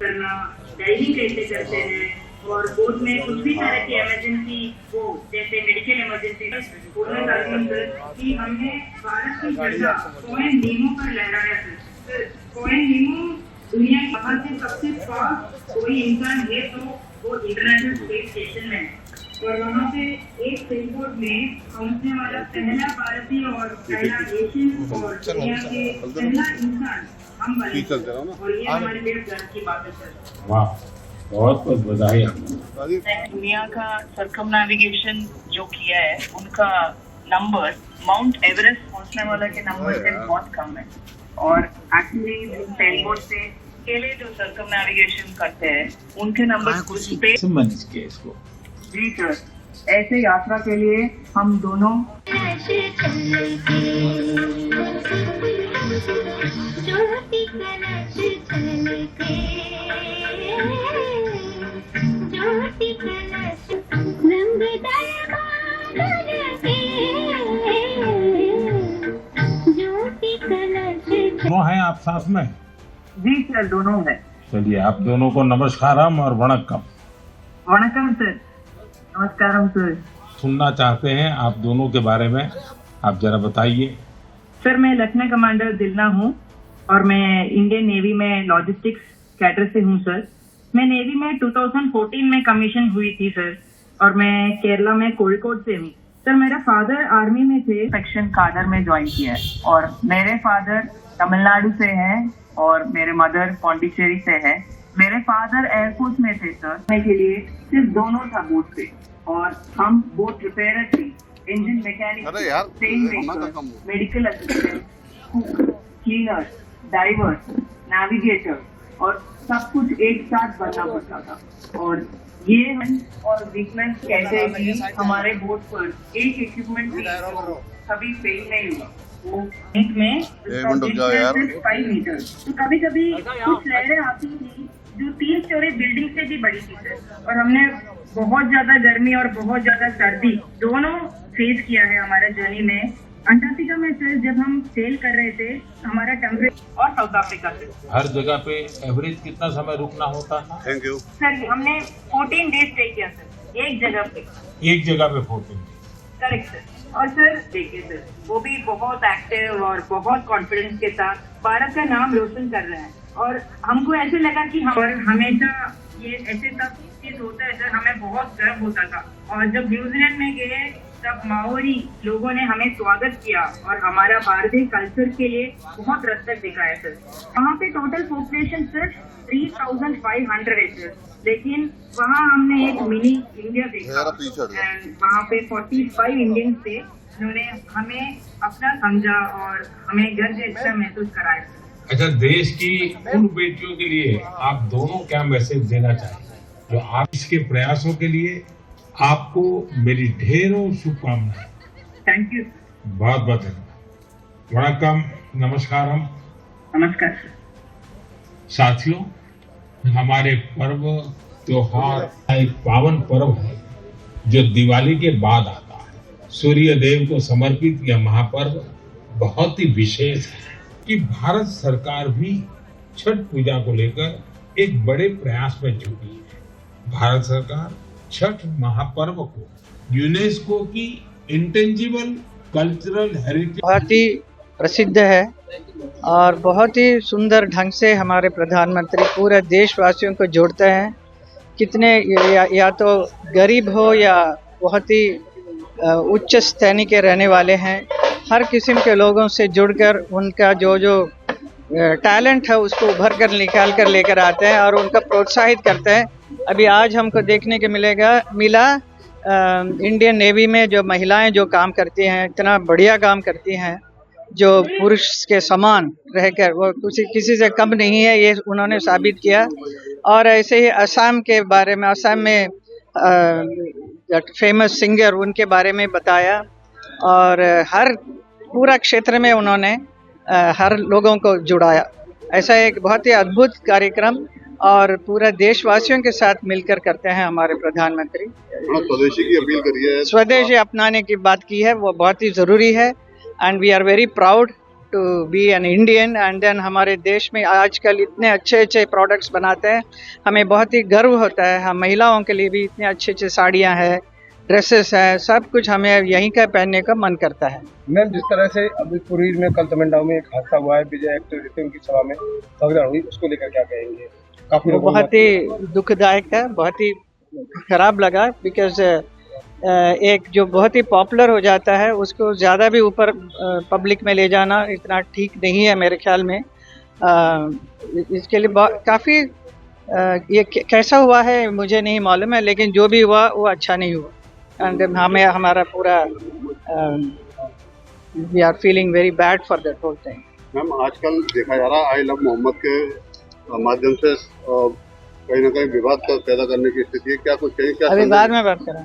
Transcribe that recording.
करना, डायरी कैसे करते हैं, और बोर्ड में कुछ भी तरह की इमरजेंसी हो, जैसे मेडिकल इमरजेंसी, बोलना चाहती हूँ सर कि हमने भारत की झंडा पॉइंट नीमो पर लहराया सर। पॉइंट नीमो दुनिया के बाहर से सबसे फास्ट कोई इंसान है तो वो इंटरनेशनल स्पेस स्टेशन में है, और वहाँ पे एक सेलपोर्ट में पहुँचने वाला पहला भारतीय और पहला एशियन और दुनिया के पहला इंसान हम बने, और ये हमारे लिए गर्व की बात है सर। वाह, बहुत बहुत बधाई आपको। दुनिया का सर्कमनेविगेशन जो किया है उनका नंबर माउंट एवरेस्ट पहुंचने वाला के नंबर से बहुत कम है, और एक्चुअली सेलबोट से अकेले जो सर्कमनेविगेशन करते हैं उनके नंबर स्पेस मैनेज किया इसको। जी सर, ऐसे यात्रा के लिए हम दोनों दोनों हैं आप साथ में? जी सर, दोनों है। चलिए, आप दोनों को नमस्कारम और वणक्कम। वणक्कम सर। नमस्कारम सर। सुनना चाहते हैं आप दोनों के बारे में, आप जरा बताइए। सर, मैं लेफ्टिनेंट कमांडर दिलना हूँ और मैं इंडियन नेवी में लॉजिस्टिक्स कैडर से हूँ सर। मैं नेवी में 2014 में कमीशन हुई थी सर, और मैं केरला में कोझिकोड से हूँ सर। मेरा फादर आर्मी में थे, सेक्शन काडर में ज्वाइन किया है, और मेरे फादर तमिलनाडु से हैं और मेरे मदर पौंडीचेरी से है। मेरे फादर एयरफोर्स में थे सर। के लिए सिर्फ दोनों था बोट पे, और हम बोट रिपेयर थे, engine mechanic, medical assistant, cleaner, diver, navigator, और सब कुछ एक साथ बनना पड़ता था। और ये और वीकनेस कैसे भी हमारे बोट पर एक इक्विपमेंट भी कभी फेल नहीं हुआ। वो एक में 5 मीटर, तो कभी कभी कुछ लहरें आती थी जो 3 स्टोरी बिल्डिंग से भी बड़ी थी सर, और हमने बहुत ज्यादा गर्मी और बहुत ज्यादा सर्दी दोनों फेस किया है हमारे जर्नी में। अंटार्कटिका में सर जब हम सेल कर रहे थे, हमारा टेम्परेचर, और साउथ अफ्रीका से हर जगह पे एवरेज कितना समय रुकना होता था? Thank you sir. हमने 14 डेज स्टे किया सर, एक जगह पे 14। Correct sir. और सर देखिए सर, वो भी बहुत एक्टिव और बहुत कॉन्फिडेंस के साथ भारत का नाम रोशन कर रहे हैं, और हमको ऐसे लगा कि हम हमेशा ये ऐसे सब चीज होता है सर, हमें बहुत गर्व होता था। और जब न्यूजीलैंड में गए तब माओरी लोगों ने हमें स्वागत किया और हमारा भारतीय कल्चर के लिए बहुत रेस्पेक्ट दिखाया सर। वहाँ पे टोटल पॉपुलेशन सिर्फ 3500 है सर, लेकिन वहाँ हमने एक मिनी इंडिया देखा, एंड वहाँ पे 45 इंडियंस थे जिन्होंने हमें अपना समझा और हमें गर्व जैसा महसूस कराया। अच्छा, देश की उन बेटियों के लिए आप दोनों क्या मैसेज देना चाहेंगे जो आप इसके प्रयासों के लिए? आपको मेरी ढेरों शुभकामनाएं। Thank you. बहुत बहुत धन्यवाद। वणक्कम, नमस्कारम। नमस्कार सर। साथियों, हमारे पर्व त्योहार एक पावन पर्व है जो दिवाली के बाद आता है। सूर्य देव को समर्पित यह महापर्व बहुत ही विशेष है कि भारत सरकार भी छठ पूजा को लेकर एक बड़े प्रयास में जुटी है। भारत सरकार छठ महापर्व को यूनेस्को की इंटेंजिबल कल्चरल हेरिटेज बहुत ही प्रसिद्ध है, और बहुत ही सुंदर ढंग से हमारे प्रधानमंत्री पूरे देशवासियों को जोड़ते हैं। कितने या तो गरीब हो या बहुत ही उच्च श्रेणी के रहने वाले हैं, हर किस्म के लोगों से जुड़कर उनका जो टैलेंट है उसको उभर कर निकाल कर लेकर आते हैं और उनका प्रोत्साहित करते हैं। अभी आज हमको देखने को मिला इंडियन नेवी में जो महिलाएं जो काम करती हैं, इतना बढ़िया काम करती हैं, जो पुरुष के समान रहकर वो किसी से कम नहीं है, ये उन्होंने साबित किया। और ऐसे ही असम के बारे में, असम में फेमस सिंगर उनके बारे में बताया, और हर पूरा क्षेत्र में उन्होंने हर लोगों को जुड़ाया। ऐसा एक बहुत ही अद्भुत कार्यक्रम और पूरा देशवासियों के साथ मिलकर करते हैं हमारे प्रधानमंत्री। स्वदेशी की अपील करी है, स्वदेशी अपनाने की बात की है, वो बहुत ही ज़रूरी है, and we are very proud to be an Indian and then हमारे देश में आजकल इतने अच्छे अच्छे प्रोडक्ट्स बनाते हैं, हमें बहुत ही गर्व होता है। हम महिलाओं के लिए भी इतने अच्छे अच्छे साड़ियाँ हैं, ड्रेसेस है, सब कुछ हमें यहीं का पहनने का मन करता है। मैम, जिस तरह से अभी पूरी में कल तमिलनाडु में एक हादसा हुआ है, विजय एक्टिविटी उनकी सभा में भगदड़ हुई, उसको लेकर क्या कहेंगे? काफी वो बहुत ही दुखदायक है, बहुत ही खराब लगा, बिकॉज एक जो बहुत ही पॉपुलर हो जाता है उसको ज़्यादा भी ऊपर पब्लिक में ले जाना इतना ठीक नहीं है मेरे ख्याल में। इसके लिए काफ़ी ये कैसा हुआ है मुझे नहीं मालूम है, लेकिन जो भी हुआ वो अच्छा नहीं हुआ एंड हमें हमारा पूरा we are feeling very bad for that whole thing. Ma'am, आजकल देखा जा रहा है आई लव मोहम्मद के माध्यम से कहीं ना कहीं विवाद पैदा करने की स्थिति है, क्या कुछ कहीं क्या अभी बाद में बात करें।